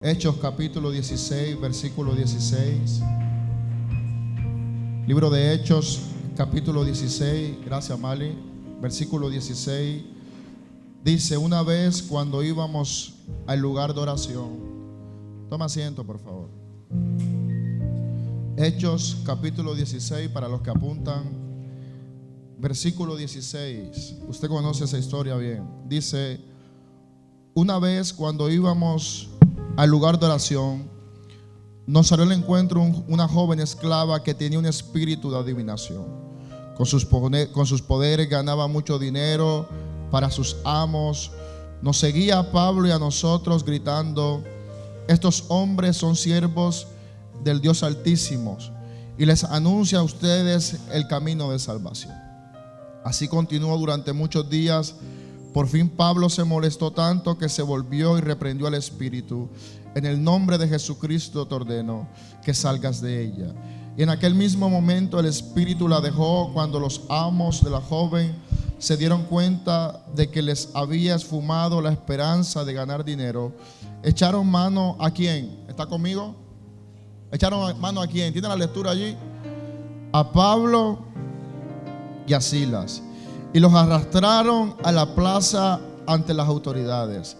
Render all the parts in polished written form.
Hechos capítulo 16, versículo 16. Libro de Hechos capítulo 16, gracias Mali, versículo 16. Dice: una vez cuando íbamos al lugar de oración. Toma asiento, por favor. Hechos capítulo 16, para los que apuntan, versículo 16. Usted conoce esa historia bien. Dice: una vez cuando íbamos al lugar de oración, nos salió al encuentro una joven esclava que tenía un espíritu de adivinación. Con sus poderes ganaba mucho dinero para sus amos. Nos seguía a Pablo y a nosotros gritando: estos hombres son siervos del Dios Altísimo y les anuncia a ustedes el camino de salvación. Así continuó durante muchos días. Por fin Pablo se molestó tanto que se volvió y reprendió al espíritu: en el nombre de Jesucristo te ordeno que salgas de ella. Y en aquel mismo momento el espíritu la dejó. Cuando los amos de la joven se dieron cuenta de que les había esfumado la esperanza de ganar dinero, echaron mano ¿a quién? ¿Está conmigo? ¿Echaron mano a quién? ¿Tiene la lectura allí? A Pablo y a Silas, y los arrastraron a la plaza ante las autoridades.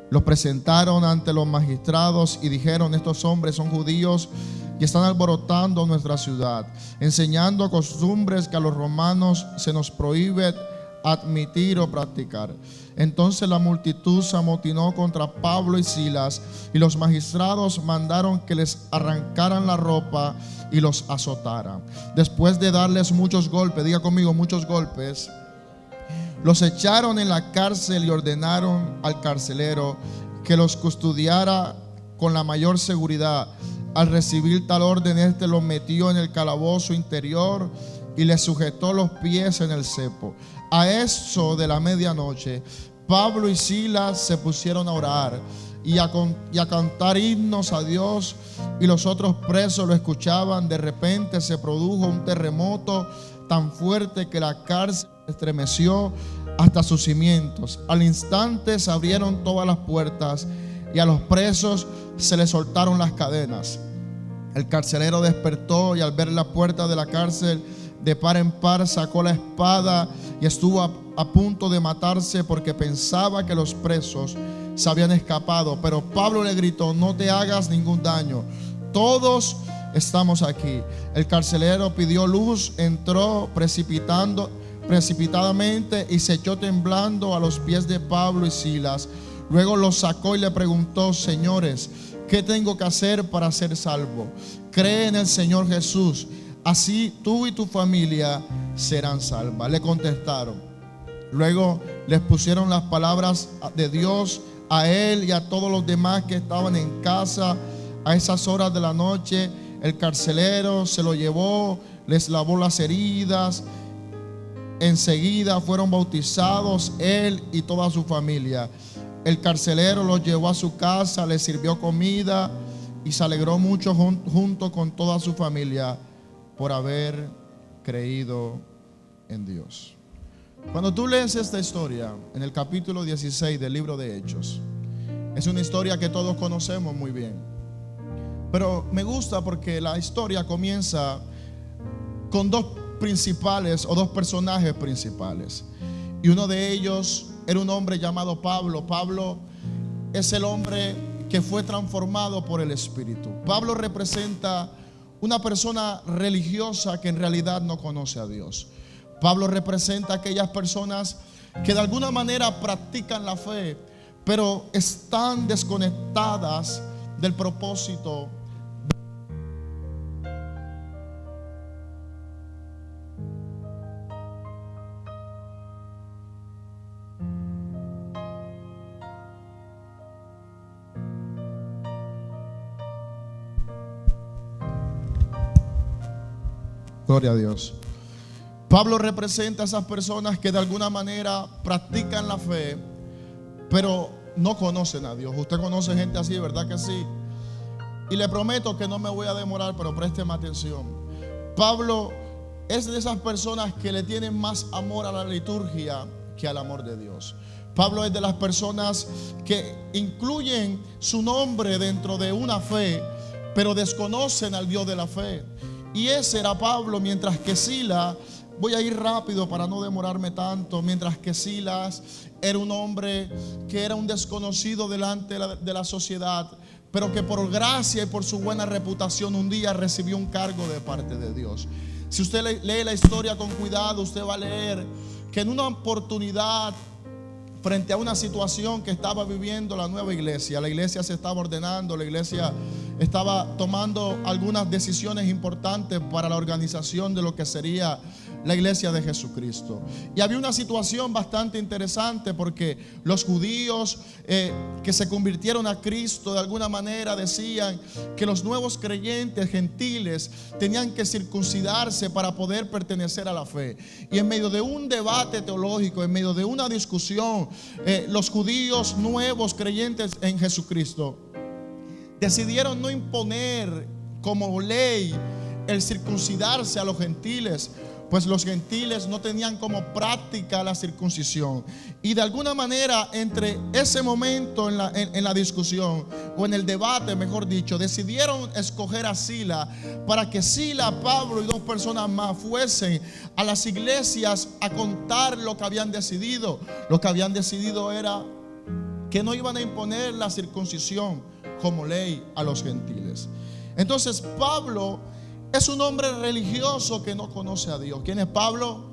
Los presentaron ante los magistrados y dijeron: estos hombres son judíos y están alborotando nuestra ciudad, enseñando costumbres que a los romanos se nos prohíbe admitir o practicar. Entonces la multitud se amotinó contra Pablo y Silas, y los magistrados mandaron que les arrancaran la ropa y los azotaran. Después de darles muchos golpes, diga conmigo, muchos golpes, los echaron en la cárcel y ordenaron al carcelero que los custodiara con la mayor seguridad. Al recibir tal orden, este los metió en el calabozo interior y les sujetó los pies en el cepo. A eso de la medianoche, Pablo y Silas se pusieron a orar y a cantar himnos a Dios, y los otros presos lo escuchaban. De repente se produjo un terremoto tan fuerte que la cárcel estremeció hasta sus cimientos. Al instante se abrieron todas las puertas y a los presos se les soltaron las cadenas. El carcelero despertó y al ver la puerta de la cárcel de par en par sacó la espada y estuvo a punto de matarse porque pensaba que los presos se habían escapado. Pero Pablo le gritó: no te hagas ningún daño, todos estamos aquí. El carcelero pidió luz, entró precipitadamente y se echó temblando a los pies de Pablo y Silas. Luego los sacó y le preguntó: señores, ¿qué tengo que hacer para ser salvo? Cree en el Señor Jesús, así tú y tu familia serán salvas. Le contestaron. Luego les pusieron las palabras de Dios a él y a todos los demás que estaban en casa. A esas horas de la noche el carcelero se lo llevó, les lavó las heridas. Enseguida fueron bautizados él y toda su familia. El carcelero los llevó a su casa, les sirvió comida y se alegró mucho junto con toda su familia por haber creído en Dios. Cuando tú lees esta historia en el capítulo 16 del libro de Hechos, es una historia que todos conocemos muy bien, pero me gusta porque la historia comienza con dos personajes principales, y uno de ellos era un hombre llamado Pablo. Pablo es el hombre que fue transformado por el Espíritu. Pablo representa una persona religiosa que en realidad no conoce a Dios. Pablo representa a aquellas personas que de alguna manera practican la fe, pero están desconectadas del propósito. Gloria a Dios. Pablo representa a esas personas que de alguna manera practican la fe, pero no conocen a Dios. Usted conoce gente así, ¿verdad que sí? Y le prometo que no me voy a demorar, pero présteme atención. Pablo es de esas personas que le tienen más amor a la liturgia que al amor de Dios. Pablo es de las personas que incluyen su nombre dentro de una fe, pero desconocen al Dios de la fe. Y ese era Pablo, mientras que Silas, voy a ir rápido para no demorarme tanto, mientras que Silas era un hombre que era un desconocido delante de la sociedad, pero que por gracia y por su buena reputación un día recibió un cargo de parte de Dios. Si usted lee la historia con cuidado, usted va a leer que en una oportunidad, frente a una situación que estaba viviendo la nueva iglesia, la iglesia se estaba ordenando, la iglesia estaba tomando algunas decisiones importantes para la organización de lo que sería la iglesia de Jesucristo. Y había una situación bastante interesante, porque los judíos que se convirtieron a Cristo de alguna manera decían que los nuevos creyentes gentiles tenían que circuncidarse para poder pertenecer a la fe. Y en medio de un debate teológico, en medio de una discusión, los judíos nuevos creyentes en Jesucristo decidieron no imponer como ley el circuncidarse a los gentiles, pues los gentiles no tenían como práctica la circuncisión. Y de alguna manera, entre ese momento en la discusión, o en el debate mejor dicho, decidieron escoger a Silas, para que Silas, Pablo y dos personas más fuesen a las iglesias a contar lo que habían decidido. Lo que habían decidido era que no iban a imponer la circuncisión como ley a los gentiles. Entonces Pablo es un hombre religioso que no conoce a Dios. ¿Quién es Pablo?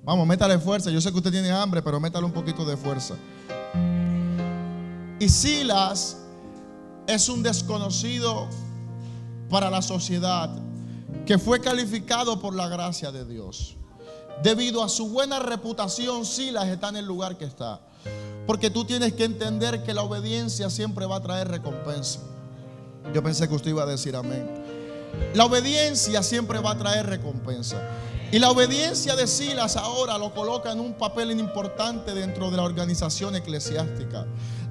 Vamos, métale fuerza. Yo sé que usted tiene hambre, pero métale un poquito de fuerza. Y Silas es un desconocido para la sociedad, que fue calificado por la gracia de Dios. Debido a su buena reputación, Silas está en el lugar que está. Porque tú tienes que entender que la obediencia siempre va a traer recompensa. Yo pensé que usted iba a decir amén. La obediencia siempre va a traer recompensa. Y la obediencia de Silas ahora lo coloca en un papel importante dentro de la organización eclesiástica.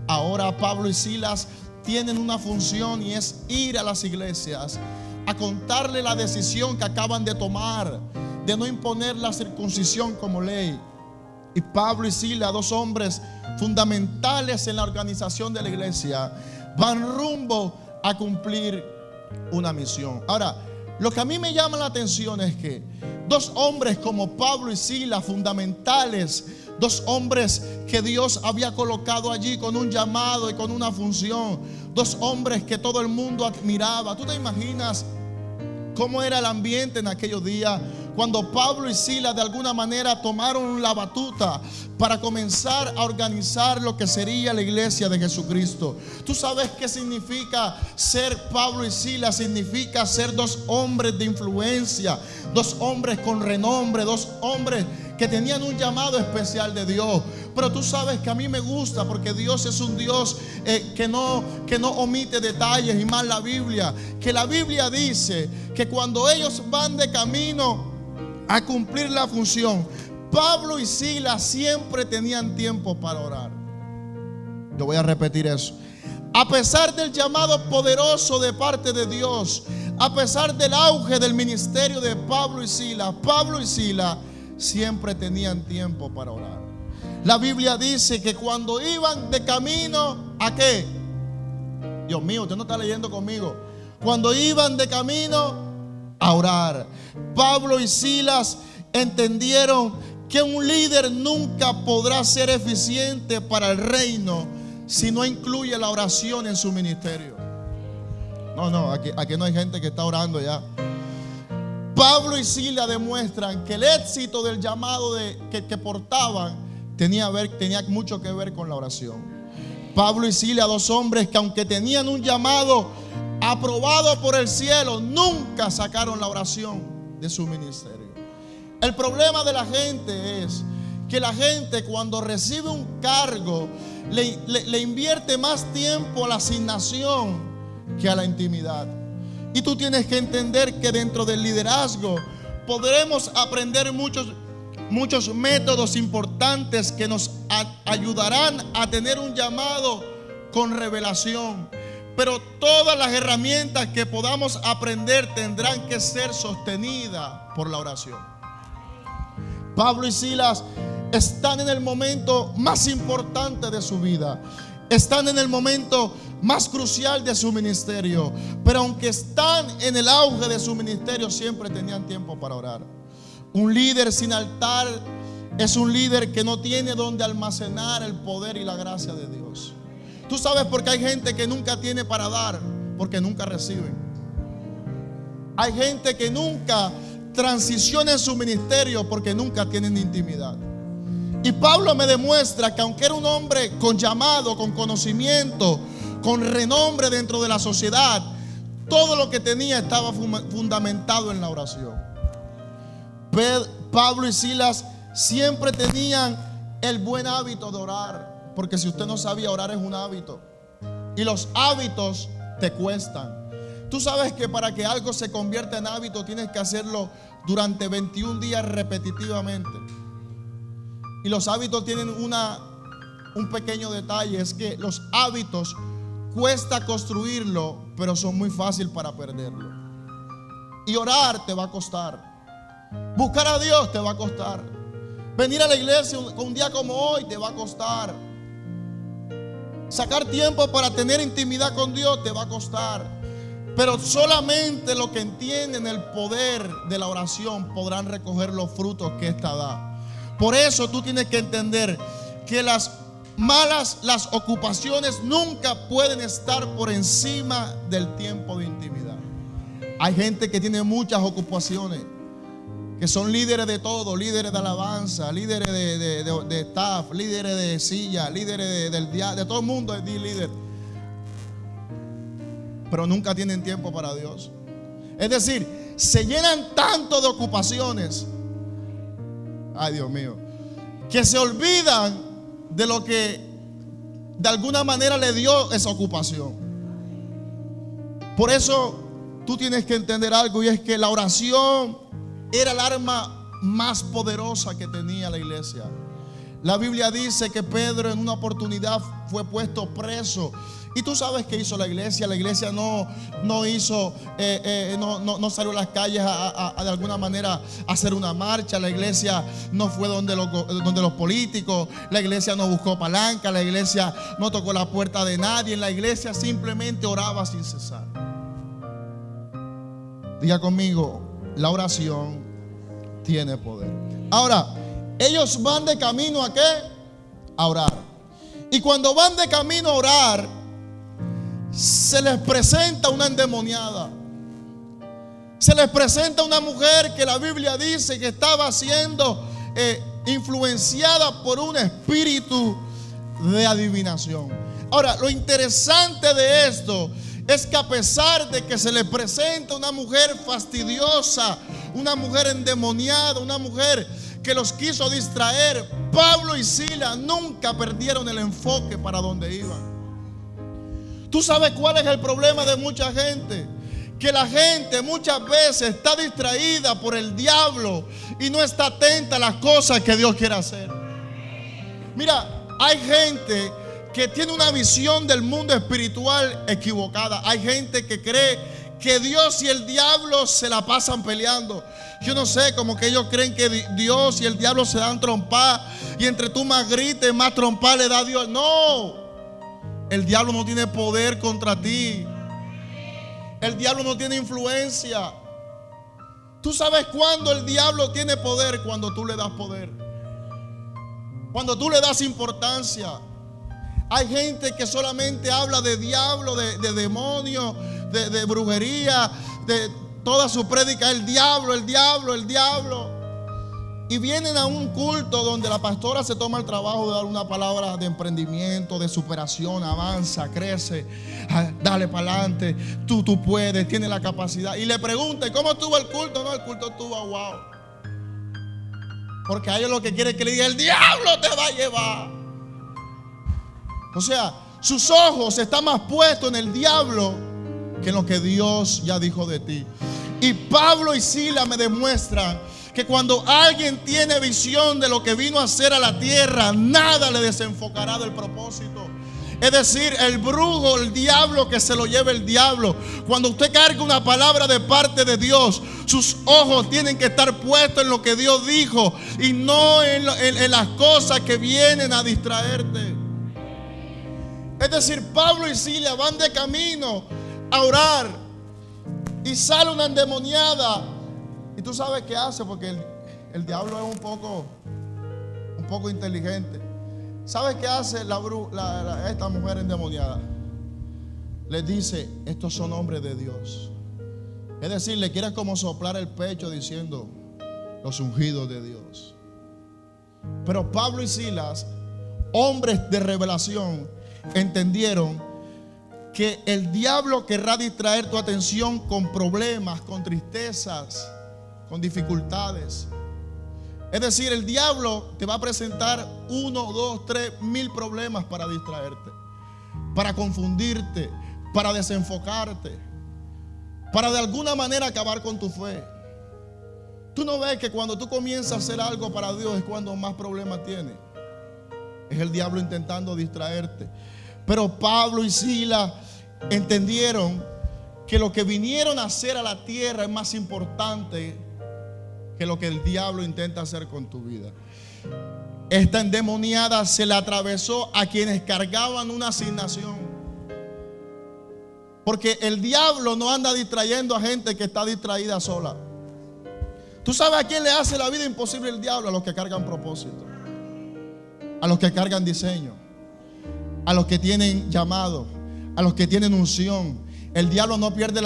Ahora Pablo y Silas tienen una función, y es ir a las iglesias a contarle la decisión que acaban de tomar de no imponer la circuncisión como ley. Y Pablo y Silas, dos hombres fundamentales en la organización de la iglesia, van rumbo a cumplir una misión. Ahora, lo que a mí me llama la atención es que dos hombres como Pablo y Silas, fundamentales, dos hombres que Dios había colocado allí con un llamado y con una función, dos hombres que todo el mundo admiraba. ¿Tú te imaginas cómo era el ambiente en aquellos días cuando Pablo y Silas de alguna manera tomaron la batuta para comenzar a organizar lo que sería la iglesia de Jesucristo? ¿Tú sabes qué significa ser Pablo y Silas? Significa ser dos hombres de influencia, dos hombres con renombre, dos hombres que tenían un llamado especial de Dios. Pero tú sabes que a mí me gusta, porque Dios es un Dios que no omite detalles. Y más la Biblia, que la Biblia dice que cuando ellos van de camino a cumplir la función, Pablo y Silas siempre tenían tiempo para orar. Yo voy a repetir eso. A pesar del llamado poderoso de parte de Dios, a pesar del auge del ministerio de Pablo y Silas siempre tenían tiempo para orar. La Biblia dice que cuando iban de camino, ¿a qué? Dios mío, usted no está leyendo conmigo. Cuando iban de camino a orar, Pablo y Silas entendieron que un líder nunca podrá ser eficiente para el reino si no incluye la oración en su ministerio. No, aquí no hay gente que está orando ya. Pablo y Silas demuestran que el éxito del llamado que portaban tenía mucho que ver con la oración. Pablo y Silas, dos hombres que aunque tenían un llamado aprobado por el cielo, nunca sacaron la oración de su ministerio. El problema de la gente es que la gente, cuando recibe un cargo, le invierte más tiempo a la asignación que a la intimidad. Y tú tienes que entender que dentro del liderazgo podremos aprender muchos métodos importantes que nos ayudarán a tener un llamado con revelación. Pero todas las herramientas que podamos aprender tendrán que ser sostenidas por la oración. Pablo y Silas están en el momento más importante de su vida. Están en el momento más crucial de su ministerio. Pero aunque están en el auge de su ministerio, siempre tenían tiempo para orar. Un líder sin altar es un líder que no tiene donde almacenar el poder y la gracia de Dios. Tú sabes por qué hay gente que nunca tiene para dar, porque nunca reciben. Hay gente que nunca transiciona en su ministerio porque nunca tienen intimidad. Y Pablo me demuestra que aunque era un hombre con llamado, con conocimiento, con renombre dentro de la sociedad, todo lo que tenía estaba fundamentado en la oración. Pablo y Silas siempre tenían el buen hábito de orar, porque si usted no sabía, orar es un hábito y los hábitos te cuestan. Tú sabes que para que algo se convierta en hábito tienes que hacerlo durante 21 días repetitivamente. Y los hábitos tienen un pequeño detalle, es que los hábitos cuesta construirlo, pero son muy fáciles para perderlo. Y orar te va a costar. Buscar a Dios te va a costar. Venir a la iglesia un día como hoy te va a costar. Sacar tiempo para tener intimidad con Dios te va a costar. Pero solamente los que entienden el poder de la oración podrán recoger los frutos que ésta da. Por eso tú tienes que entender que las ocupaciones nunca pueden estar por encima del tiempo de intimidad. Hay gente que tiene muchas ocupaciones, que son líderes de todo, líderes de alabanza, líderes de staff, líderes de silla, líderes de todo el mundo es líder. Pero nunca tienen tiempo para Dios. Es decir, se llenan tanto de ocupaciones, ay Dios mío, que se olvidan de lo que de alguna manera le dio esa ocupación. Por eso tú tienes que entender algo, y es que la oración era el arma más poderosa que tenía la iglesia. La Biblia dice que Pedro en una oportunidad fue puesto preso. Y tú sabes qué hizo la iglesia. La iglesia no salió a las calles de alguna manera a hacer una marcha. La iglesia no fue donde los políticos. La iglesia no buscó palanca. La iglesia no tocó la puerta de nadie. La iglesia simplemente oraba sin cesar. Diga conmigo, la oración tiene poder. Ahora, ellos van de camino ¿a qué? A orar. Y cuando van de camino a orar, se les presenta una endemoniada. Se les presenta una mujer que la Biblia dice que estaba siendo influenciada por un espíritu de adivinación. Ahora, lo interesante de esto es que a pesar de que se le presenta una mujer fastidiosa, una mujer endemoniada, una mujer que los quiso distraer, Pablo y Silas nunca perdieron el enfoque para donde iban. ¿Tú sabes cuál es el problema de mucha gente? Que la gente muchas veces está distraída por el diablo y no está atenta a las cosas que Dios quiere hacer. Mira, hay gente que tiene una visión del mundo espiritual equivocada. Hay gente que cree que Dios y el diablo se la pasan peleando. Yo no sé, como que ellos creen que Dios y el diablo se dan trompa, y entre tú más grites, más trompa le da a Dios. No, el diablo no tiene poder contra ti. El diablo no tiene influencia. ¿Tú sabes cuándo el diablo tiene poder? Cuando tú le das poder, cuando tú le das importancia. Hay gente que solamente habla de diablo, de demonio, de brujería, de toda su prédica, el diablo, el diablo, el diablo. Y vienen a un culto donde la pastora se toma el trabajo de dar una palabra de emprendimiento, de superación, avanza, crece, dale para adelante, tú puedes, tienes la capacidad. Y le pregunta, ¿cómo estuvo el culto? No, el culto estuvo wow. Porque a ellos lo que quieren es que le diga, el diablo te va a llevar. O sea, sus ojos están más puestos en el diablo que en lo que Dios ya dijo de ti. Y Pablo y Silas me demuestran que cuando alguien tiene visión de lo que vino a hacer a la tierra, nada le desenfocará del propósito. Es decir, el brujo, el diablo, que se lo lleve el diablo. Cuando usted carga una palabra de parte de Dios, sus ojos tienen que estar puestos en lo que Dios dijo y no en las cosas que vienen a distraerte. Es decir, Pablo y Silas van de camino a orar y sale una endemoniada. Y tú sabes qué hace, porque el diablo es un poco inteligente. ¿Sabes qué hace esta mujer endemoniada? Les dice: estos son hombres de Dios. Es decir, le quiere como soplar el pecho diciendo: los ungidos de Dios. Pero Pablo y Silas, hombres de revelación, entendieron que el diablo querrá distraer tu atención con problemas, con tristezas, con dificultades. Es decir, el diablo te va a presentar 1, 2, 3 mil problemas para distraerte, para confundirte, para desenfocarte, para de alguna manera acabar con tu fe. Tú no ves que cuando tú comienzas a hacer algo para Dios es cuando más problemas tienes. Es el diablo intentando distraerte. Pero Pablo y Silas entendieron que lo que vinieron a hacer a la tierra es más importante que lo que el diablo intenta hacer con tu vida. Esta endemoniada se le atravesó a quienes cargaban una asignación. Porque el diablo no anda distrayendo a gente que está distraída sola. ¿Tú sabes a quién le hace la vida imposible el diablo? A los que cargan propósito, a los que cargan diseño, a los que tienen llamado, a los que tienen unción. El diablo no pierde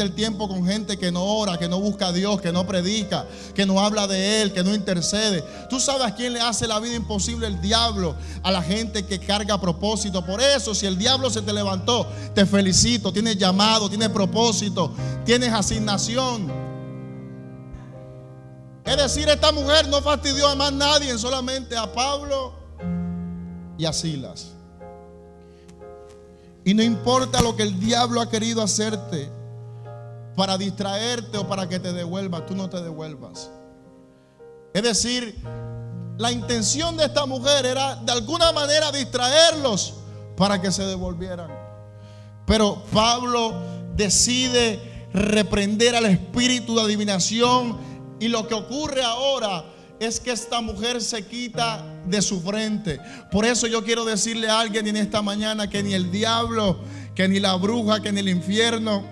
el tiempo con gente que no ora, que no busca a Dios, que no predica, que no habla de Él, que no intercede. ¿Tú sabes a quién le hace la vida imposible el diablo? A la gente que carga propósito. Por eso, si el diablo se te levantó, te felicito. Tienes llamado, tienes propósito, tienes asignación. Es decir, esta mujer no fastidió a más nadie, solamente a Pablo y a Silas. Y no importa lo que el diablo ha querido hacerte para distraerte o para que te devuelvas, tú no te devuelvas. Es decir, la intención de esta mujer era de alguna manera distraerlos para que se devolvieran. Pero Pablo decide reprender al espíritu de adivinación, y lo que ocurre ahora es que esta mujer se quita de su frente. Por eso yo quiero decirle a alguien en esta mañana que ni el diablo, que ni la bruja, que ni el infierno,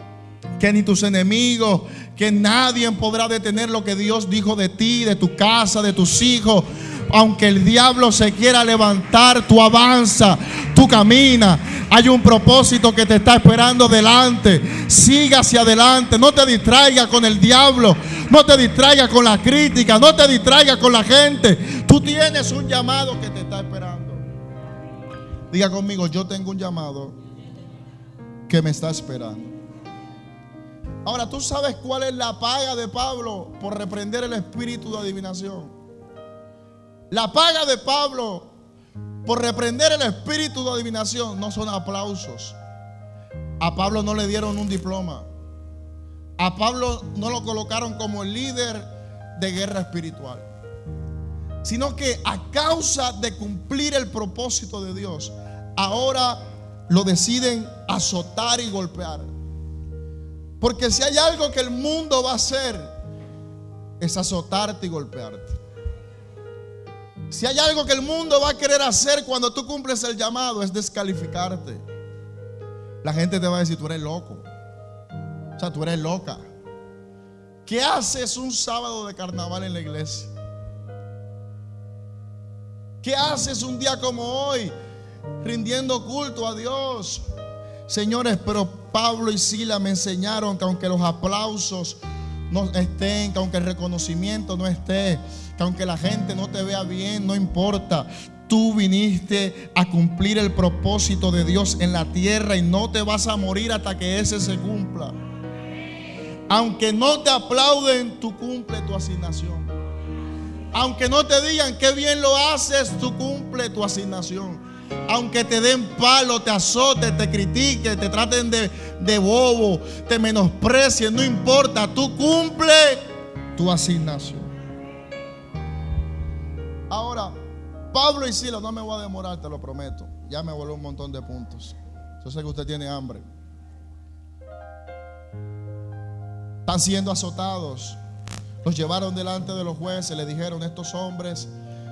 que ni tus enemigos, que nadie podrá detener lo que Dios dijo de ti, de tu casa, de tus hijos. Aunque el diablo se quiera levantar, tú avanza, tú camina. Hay un propósito que te está esperando delante. Siga hacia adelante. No te distraigas con el diablo. No te distraigas con la crítica. No te distraigas con la gente. Tú tienes un llamado que te está esperando. Diga conmigo: yo tengo un llamado que me está esperando. Ahora, ¿tú sabes cuál es la paga de Pablo por reprender el espíritu de adivinación? La paga de Pablo por reprender el espíritu de adivinación no son aplausos. A Pablo no le dieron un diploma. A Pablo no lo colocaron como el líder de guerra espiritual, sino que a causa de cumplir el propósito de Dios, ahora lo deciden azotar y golpear. Porque si hay algo que el mundo va a hacer, es azotarte y golpearte. Si hay algo que el mundo va a querer hacer cuando tú cumples el llamado, es descalificarte. La gente te va a decir: tú eres loco. O sea, tú eres loca. ¿Qué haces un sábado de carnaval en la iglesia? ¿Qué haces un día como hoy rindiendo culto a Dios? Señores, pero Pablo y Silas me enseñaron que aunque los aplausos no estén, que aunque el reconocimiento no esté, que aunque la gente no te vea bien, no importa. Tú viniste a cumplir el propósito de Dios en la tierra y no te vas a morir hasta que ese se cumpla. Aunque no te aplauden, tú cumple tu asignación. Aunque no te digan qué bien lo haces, tú cumple tu asignación. Aunque te den palo, te azoten, te critiquen, te traten de bobo, te menosprecien, no importa, tú cumple tu asignación. Ahora, Pablo y Silas, no me voy a demorar, te lo prometo. Ya me voló un montón de puntos. Yo sé que usted tiene hambre. Están siendo azotados. Los llevaron delante de los jueces. Le dijeron: estos hombres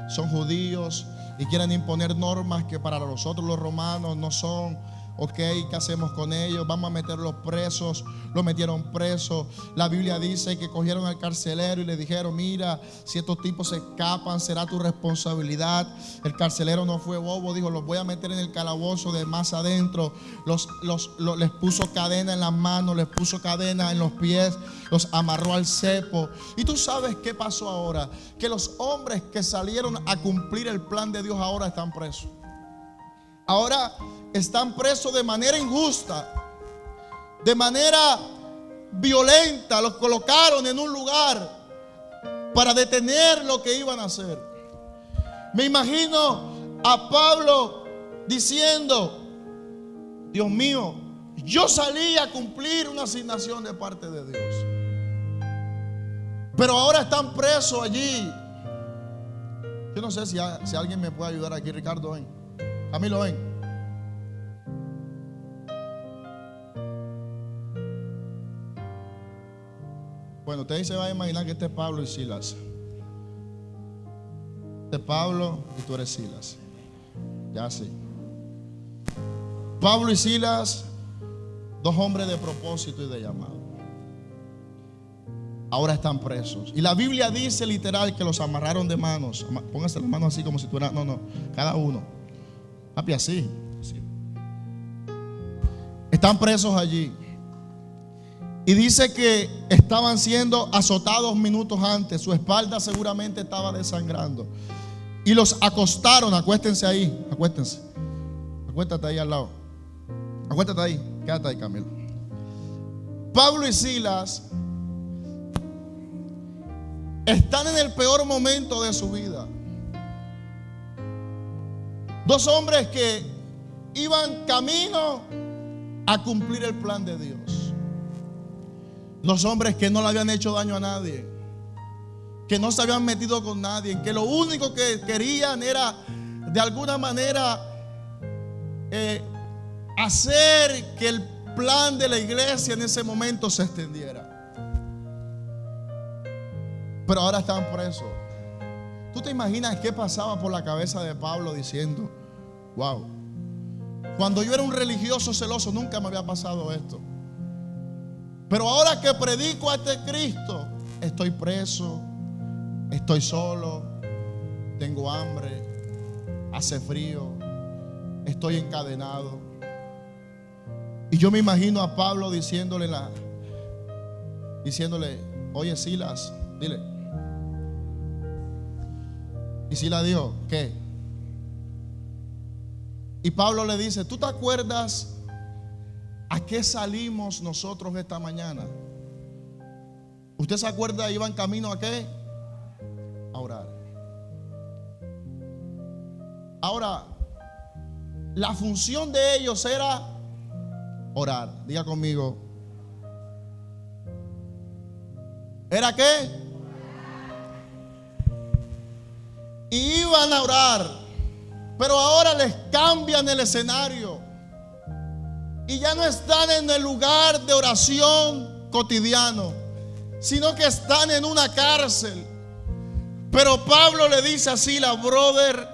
son judíos y quieren imponer normas que para nosotros los romanos no son. Ok, ¿qué hacemos con ellos? Vamos a meterlos presos. Lo metieron presos. La Biblia dice que cogieron al carcelero y le dijeron: mira, si estos tipos se escapan, será tu responsabilidad. El carcelero no fue bobo, dijo: los voy a meter en el calabozo de más adentro. Les puso cadena en las manos, les puso cadena en los pies, los amarró al cepo. Y tú sabes qué pasó ahora, que los hombres que salieron a cumplir el plan de Dios ahora están presos. Ahora están presos de manera injusta, de manera violenta. Los colocaron en un lugar para detener lo que iban a hacer. Me imagino a Pablo diciendo: Dios mío, yo salí a cumplir una asignación de parte de Dios, pero ahora están presos allí. Yo no sé si alguien me puede ayudar aquí. Ricardo, ven. Camilo, ven. Bueno, ustedes se van a imaginar que este es Pablo y Silas. Este es Pablo y tú eres Silas. Ya sí. Pablo y Silas, dos hombres de propósito y de llamado. Ahora están presos. Y la Biblia dice literal que los amarraron de manos. Pónganse las manos así como si tuviera. No, cada uno. Papi, así. Están presos allí. Y dice que estaban siendo azotados minutos antes. Su espalda seguramente estaba desangrando. Y los acostaron. Acuéstense ahí. Acuéstense. Acuéstate ahí al lado. Acuéstate ahí. Quédate ahí, Camilo. Pablo y Silas están en el peor momento de su vida. Dos hombres que iban camino a cumplir el plan de Dios. Dos hombres que no le habían hecho daño a nadie, que no se habían metido con nadie, que lo único que querían era de alguna manera hacer que el plan de la iglesia en ese momento se extendiera. Pero ahora están presos. ¿Tú te imaginas qué pasaba por la cabeza de Pablo diciendo: wow, cuando yo era un religioso celoso nunca me había pasado esto, pero ahora que predico a este Cristo, estoy preso, estoy solo, tengo hambre, hace frío, estoy encadenado? Y yo me imagino a Pablo diciéndole: oye, Silas, dile. Y Silas dijo: ¿qué? Y Pablo le dice: ¿tú te acuerdas a qué salimos nosotros esta mañana? ¿Usted se acuerda? Iban camino a qué? A orar. Ahora, la función de ellos era orar. Diga conmigo. ¿Era qué? Y iban a orar. Pero ahora les cambian el escenario. Y ya no están en el lugar de oración cotidiano, sino que están en una cárcel. Pero Pablo le dice a Silas: brother,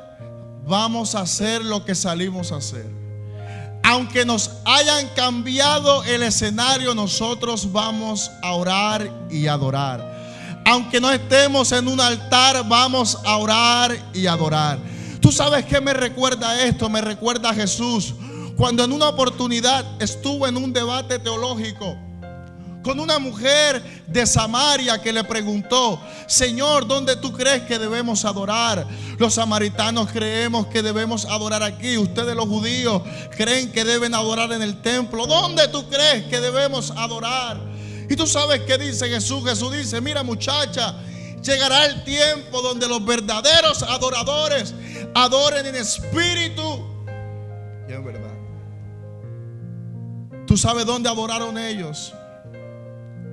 vamos a hacer lo que salimos a hacer. Aunque nos hayan cambiado el escenario, nosotros vamos a orar y adorar. Aunque no estemos en un altar, vamos a orar y adorar. ¿Tú sabes qué me recuerda esto? Me recuerda a Jesús, cuando en una oportunidad estuvo en un debate teológico con una mujer de Samaria que le preguntó: Señor, ¿dónde tú crees que debemos adorar? Los samaritanos creemos que debemos adorar aquí. Ustedes los judíos creen que deben adorar en el templo. ¿Dónde tú crees que debemos adorar? Y tú sabes qué dice Jesús. Jesús dice: mira, muchacha, llegará el tiempo donde los verdaderos adoradores adoren en espíritu y en verdad. ¿Tú sabes dónde adoraron ellos?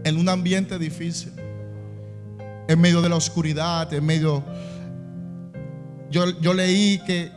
En un ambiente difícil, en medio de la oscuridad, en medio. Yo leí que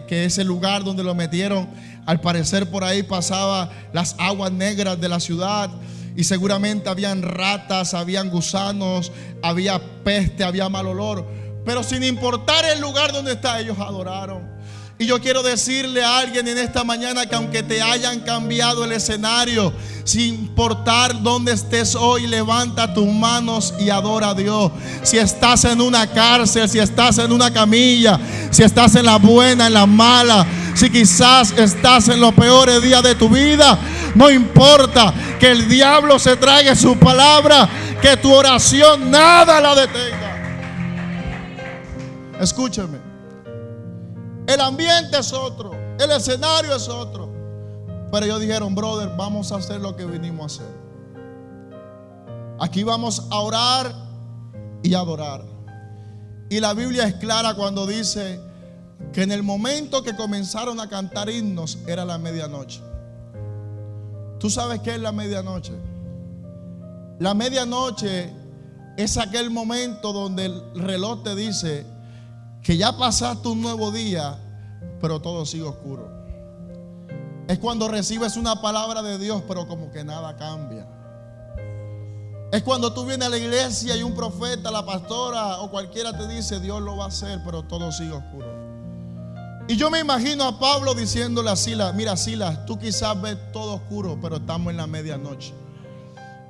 que ese lugar donde lo metieron, al parecer por ahí pasaba las aguas negras de la ciudad. Y seguramente habían ratas, habían gusanos, había peste, había mal olor. Pero sin importar el lugar donde está, ellos adoraron. Y yo quiero decirle a alguien en esta mañana que aunque te hayan cambiado el escenario, sin importar dónde estés hoy, levanta tus manos y adora a Dios. Si estás en una cárcel, si estás en una camilla, si estás en la buena, en la mala, si quizás estás en los peores días de tu vida, no importa que el diablo se trague su palabra, que tu oración nada la detenga. Escúcheme. El ambiente es otro, el escenario es otro. Pero ellos dijeron: brother, vamos a hacer lo que vinimos a hacer. Aquí vamos a orar y adorar. Y la Biblia es clara cuando dice que en el momento que comenzaron a cantar himnos era la medianoche. ¿Tú sabes qué es la medianoche? La medianoche es aquel momento donde el reloj te dice que ya pasaste un nuevo día, pero todo sigue oscuro. Es cuando recibes una palabra de Dios, pero como que nada cambia. Es cuando tú vienes a la iglesia y un profeta, la pastora o cualquiera te dice: Dios lo va a hacer, pero todo sigue oscuro. Y yo me imagino a Pablo diciéndole a Silas: mira, Silas, tú quizás ves todo oscuro, pero estamos en la medianoche.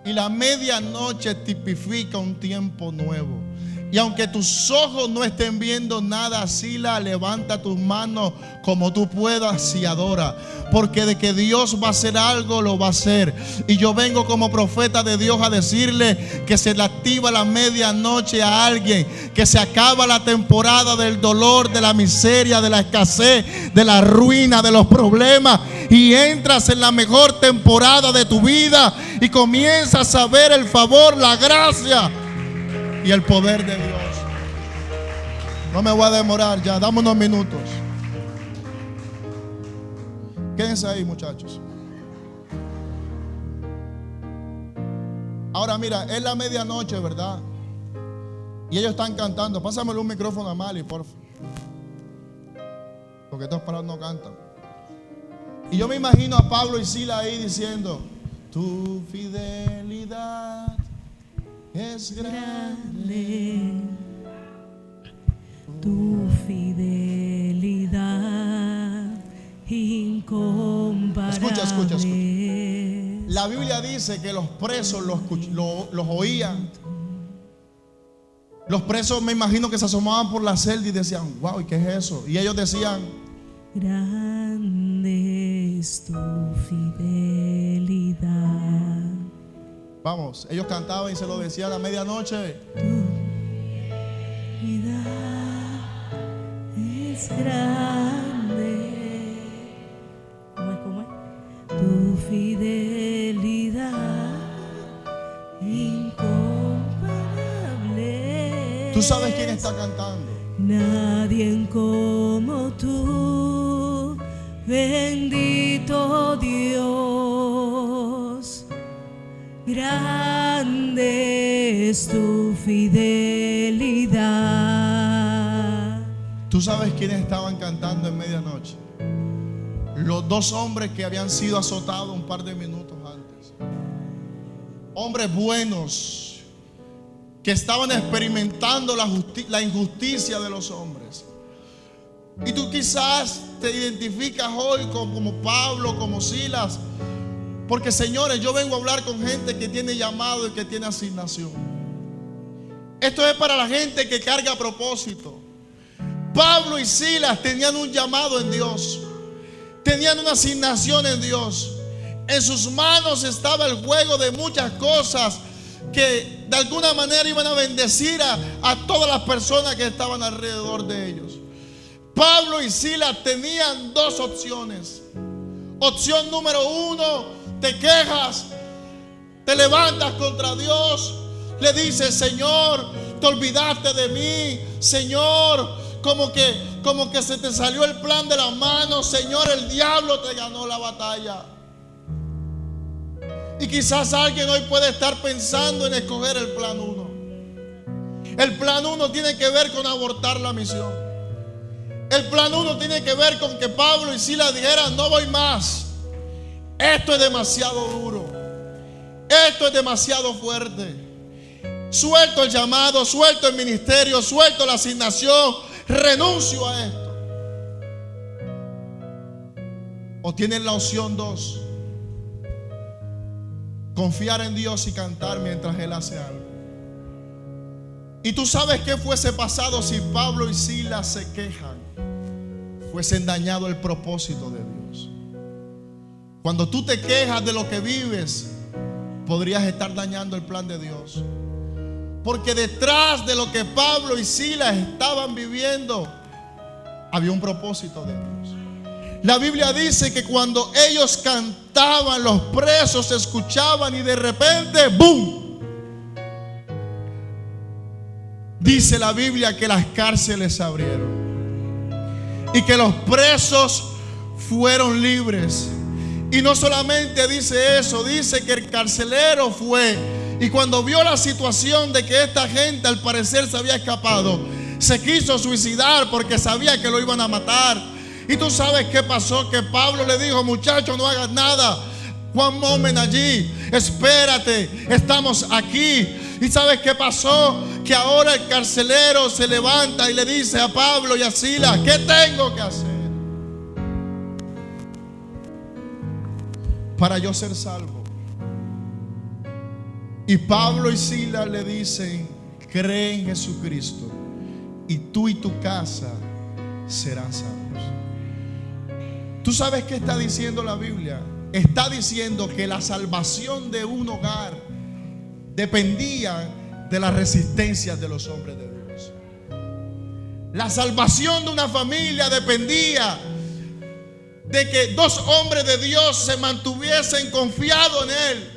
Y la medianoche tipifica un tiempo nuevo. Y aunque tus ojos no estén viendo nada, Silas, levanta tus manos como tú puedas y adora. Porque de que Dios va a hacer algo, lo va a hacer. Y yo vengo como profeta de Dios a decirle que se le activa la medianoche a alguien, que se acaba la temporada del dolor, de la miseria, de la escasez, de la ruina, de los problemas, y entras en la mejor temporada de tu vida y comienzas a ver el favor, la gracia y el poder de Dios. No me voy a demorar ya, dame unos minutos. Quédense ahí, muchachos. Ahora mira, es la medianoche, ¿verdad? Y ellos están cantando. Pásamele un micrófono a Mali, por favor, porque estos parados no cantan. Y yo me imagino a Pablo y Silas ahí diciendo: tu fidelidad es grande, tu fidelidad incomparable. Escucha. La Biblia dice que los presos los oían. Los presos, me imagino que se asomaban por la celda y decían: wow, ¿y qué es eso? Y ellos decían: grande es tu fidelidad. Vamos, ellos cantaban y se lo decían a medianoche. Tu fidelidad es grande. ¿Cómo es? Tu fidelidad incomparable. ¿Tú sabes quién está cantando? Nadie como tú, bendito Dios. Grande es tu fidelidad. ¿Tú sabes quiénes estaban cantando en medianoche? Los dos hombres que habían sido azotados un par de minutos antes. Hombres buenos que estaban experimentando la injusticia de los hombres. Y tú quizás te identificas hoy como Pablo, como Silas. Porque, señores, yo vengo a hablar con gente que tiene llamado y que tiene asignación. Esto es para la gente que carga propósito. Pablo y Silas tenían un llamado en Dios. Tenían una asignación en Dios. En sus manos estaba el juego de muchas cosas que de alguna manera iban a bendecir a todas las personas que estaban alrededor de ellos. Pablo y Silas tenían dos opciones. Opción número uno: te quejas, te levantas contra Dios, le dices: Señor, te olvidaste de mí, Señor, como que se te salió el plan de las manos, Señor, el diablo te ganó la batalla. Y quizás alguien hoy puede estar pensando en escoger el plan 1. El plan 1 tiene que ver con abortar la misión. El plan 1 tiene que ver con que Pablo y Silas dijeran: no voy más. Esto es demasiado duro. Esto es demasiado fuerte. Suelto el llamado, suelto el ministerio, suelto la asignación, renuncio a esto. O tienen la opción 2: confiar en Dios y cantar mientras Él hace algo. Y tú sabes qué fuese pasado si Pablo y Silas se quejan, fuesen dañado el propósito de Dios. Cuando tú te quejas de lo que vives, podrías estar dañando el plan de Dios. Porque detrás de lo que Pablo y Silas estaban viviendo, había un propósito de Dios. La Biblia dice que cuando ellos cantaban, los presos escuchaban y de repente, ¡boom! Dice la Biblia que las cárceles se abrieron y que los presos fueron libres. Y no solamente dice eso, dice que el carcelero fue, y cuando vio la situación de que esta gente al parecer se había escapado, se quiso suicidar porque sabía que lo iban a matar. Y tú sabes qué pasó, que Pablo le dijo: muchacho, no hagas nada, one moment allí, espérate, estamos aquí. ¿Y sabes qué pasó? Que ahora el carcelero se levanta y le dice a Pablo y a Silas: ¿qué tengo que hacer para yo ser salvo? Y Pablo y Silas le dicen: cree en Jesucristo y tú y tu casa serán salvos. ¿Tú sabes qué está diciendo la Biblia? Está diciendo que la salvación de un hogar dependía de las resistencias de los hombres de Dios. La salvación de una familia dependía de que dos hombres de Dios se mantuviesen confiados en Él.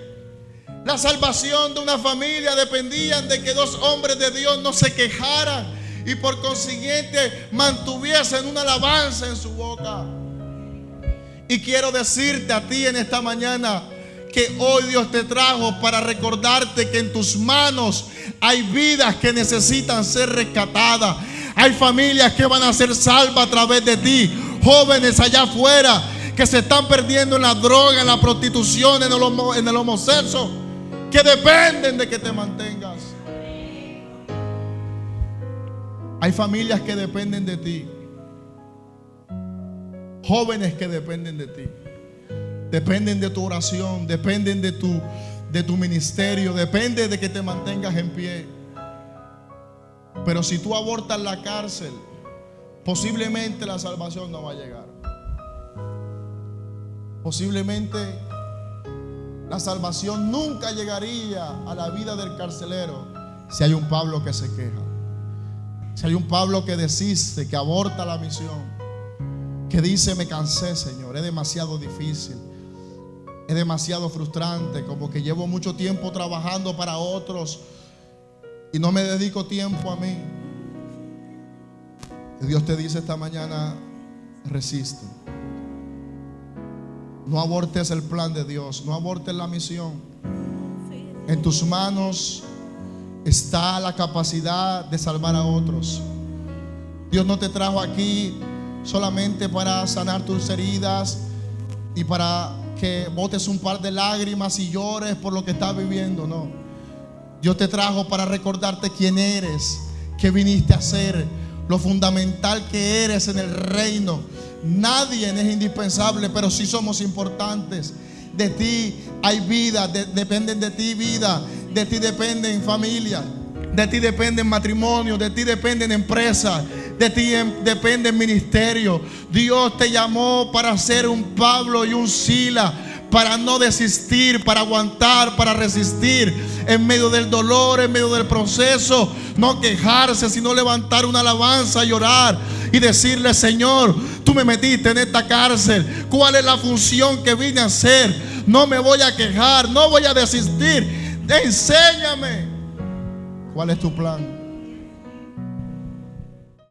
La salvación de una familia dependía de que dos hombres de Dios no se quejaran y por consiguiente mantuviesen una alabanza en su boca. Y quiero decirte a ti en esta mañana que hoy Dios te trajo para recordarte que en tus manos hay vidas que necesitan ser rescatadas. Hay familias que van a ser salvas a través de ti. Jóvenes allá afuera que se están perdiendo en la droga, en la prostitución, en el homosexo, que dependen de que te mantengas. Hay familias que dependen de ti. Jóvenes que dependen de ti. Dependen de tu oración, dependen de tu ministerio, depende de que te mantengas en pie. Pero si tú abortas la cárcel, posiblemente la salvación no va a llegar. Posiblemente la salvación nunca llegaría a la vida del carcelero si hay un Pablo que se queja, si hay un Pablo que desiste, que aborta la misión, que dice: me cansé, Señor, es demasiado difícil, es demasiado frustrante, como que llevo mucho tiempo trabajando para otros y no me dedico tiempo a mí. Y Dios te dice esta mañana: resiste. No abortes el plan de Dios, no abortes la misión. En tus manos está la capacidad de salvar a otros. Dios no te trajo aquí solamente para sanar tus heridas y para que botes un par de lágrimas y llores por lo que estás viviendo. No, Dios te trajo para recordarte quién eres, qué viniste a hacer, lo fundamental que eres en el reino. Nadie es indispensable, pero sí somos importantes. De ti hay vida, dependen de ti vida, de ti dependen familias, de ti dependen matrimonios, de ti dependen empresas, de ti depende el ministerio. Dios te llamó para ser un Pablo y un Silas, para no desistir, para aguantar, para resistir en medio del dolor, en medio del proceso. No quejarse, sino levantar una alabanza y orar y decirle: Señor, tú me metiste en esta cárcel, ¿cuál es la función que vine a hacer? No me voy a quejar, no voy a desistir. Enséñame cuál es tu plan.